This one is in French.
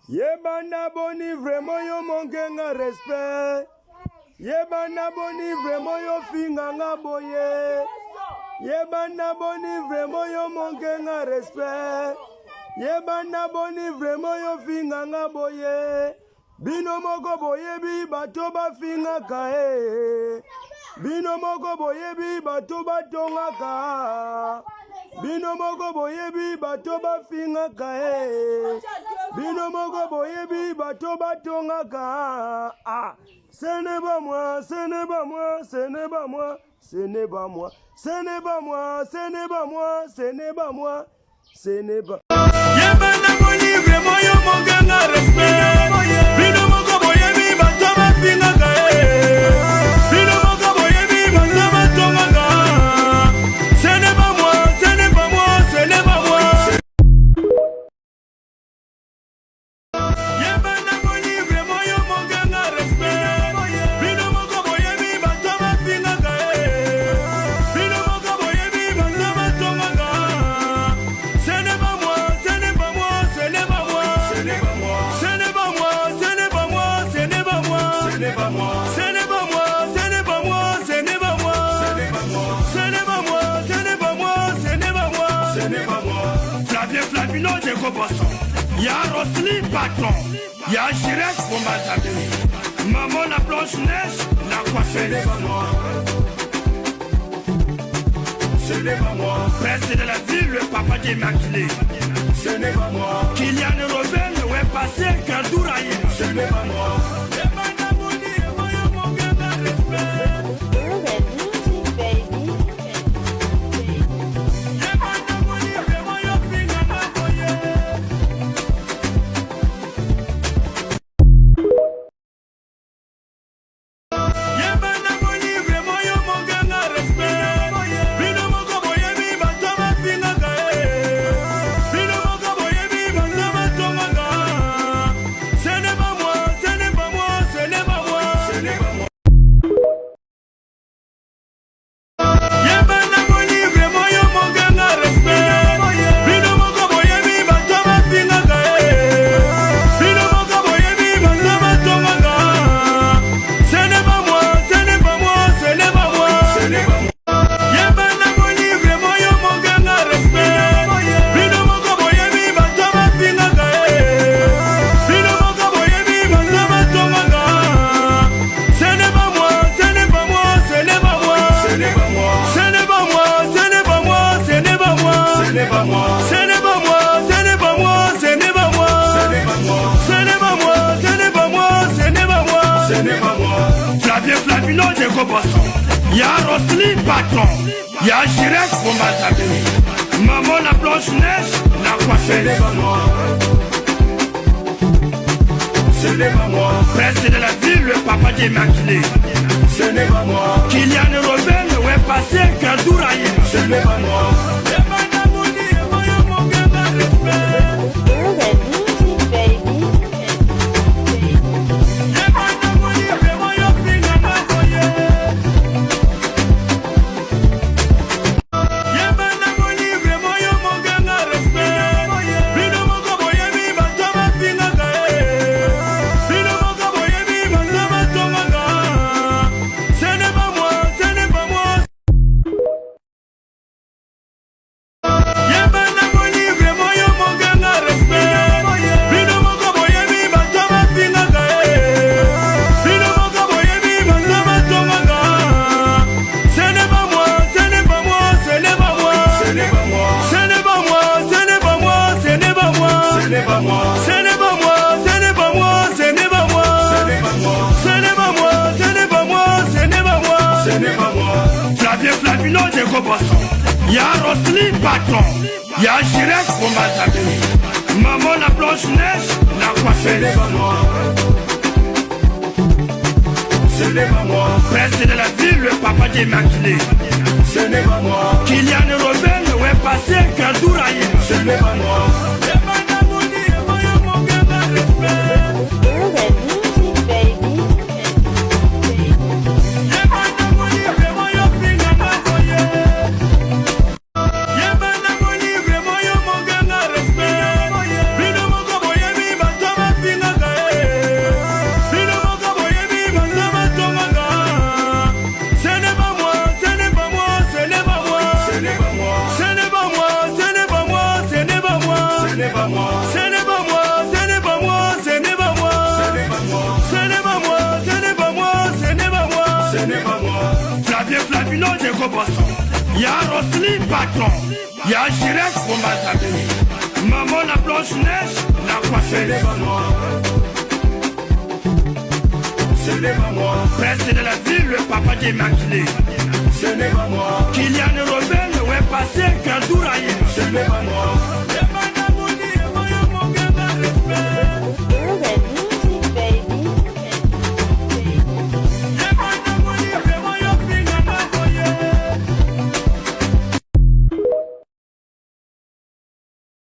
Yebana boni vraiment yo mongenga respect. Yebana boni vraiment yo finganga boye. Yebana boni vraiment yo mongenga respect. Yebana boni vraiment yo finganga boye. Bino moko boye bi bato ba finga kae. Bino moko boye bi bato ba tonga ka. Bino moko boye bi bato ba finga kae. Bino moko boye bi bato ba tonga ka. Ah, ce n'est pas moi, ce n'est pas moi, ce n'est pas moi, ce n'est pas moi, ce n'est pas moi, ce n'est pas moi, ce n'est pas moi, ce n'est pas. Yebana boni vraiment yo monganga respect. Bino moko boye bi bato ba finga kae. Bino moko boye bi bato ba tonga ka. Ce n'est pas moi, ce n'est pas moi, ce n'est pas moi. Yebana boni vraiment yo monganga respect. Bino moko boye bi bato ba finga kae. Bino moko boye bi bato ba tonga ka. Ce n'est pas moi, ce n'est pas moi, ce n'est pas moi, ce n'est pas moi, ce n'est pas moi, ce n'est pas moi, ce n'est pas moi, ce n'est pas moi, ce n'est pas moi, ce n'est pas moi, ce n'est pas moi, ce n'est pas moi, ce n'est pas moi, ce n'est pas moi, ce n'est pas moi, ce n'est pas moi. Flavien Flavino de Kobosso, y'a Rosely Patron, y'a Chirac Bombazabi, maman la Blanche-Neige, la coiffée. Ce n'est pas moi. Ce n'est pas moi. Presse de la ville, le papa d'Immaculé. Ce n'est pas moi. Kylian Robin, ouais passé, Kandouraye. Ce n'est pas moi. Y'a Rosely Patron, y'a Chirac Bombazabi, maman la Blanche-Neige, la coiffée. Ce n'est pas moi. Ce n'est pas moi. Presse de la ville, le papa d'Immaculé. Ce n'est pas moi. Kylian Robin, ouais passé, Kandouraye. Ce n'est pas moi. Flavien Flavino de Kobosso, y'a Rosely Patron, y'a Chirac Bombazabi, maman la Blanche-Neige, la coiffée. Ce n'est pas moi. Ce n'est pas moi. Presse de la ville, le papa d'Immaculé. Ce n'est pas moi. Kylian Robin, ouais passé, Kandouraye. Ce n'est pas moi. moi. Ce n'est pas moi, ce n'est pas moi, ce n'est pas moi. Ce n'est pas moi, ce n'est pas moi, ce n'est pas moi. Ce n'est pas moi. Flavien Flavino de Kobosso. Y'a Rosely Patron. Y'a Jirek Bombazabi. Maman la Blanche-Neige, la quoi. Ce n'est pas moi. Ce n'est pas moi. Prince de la ville, le papa des maquillés. Ce n'est pas moi. Kylian Robert, le web passé, qu'un tour ailleurs. Ce n'est pas moi.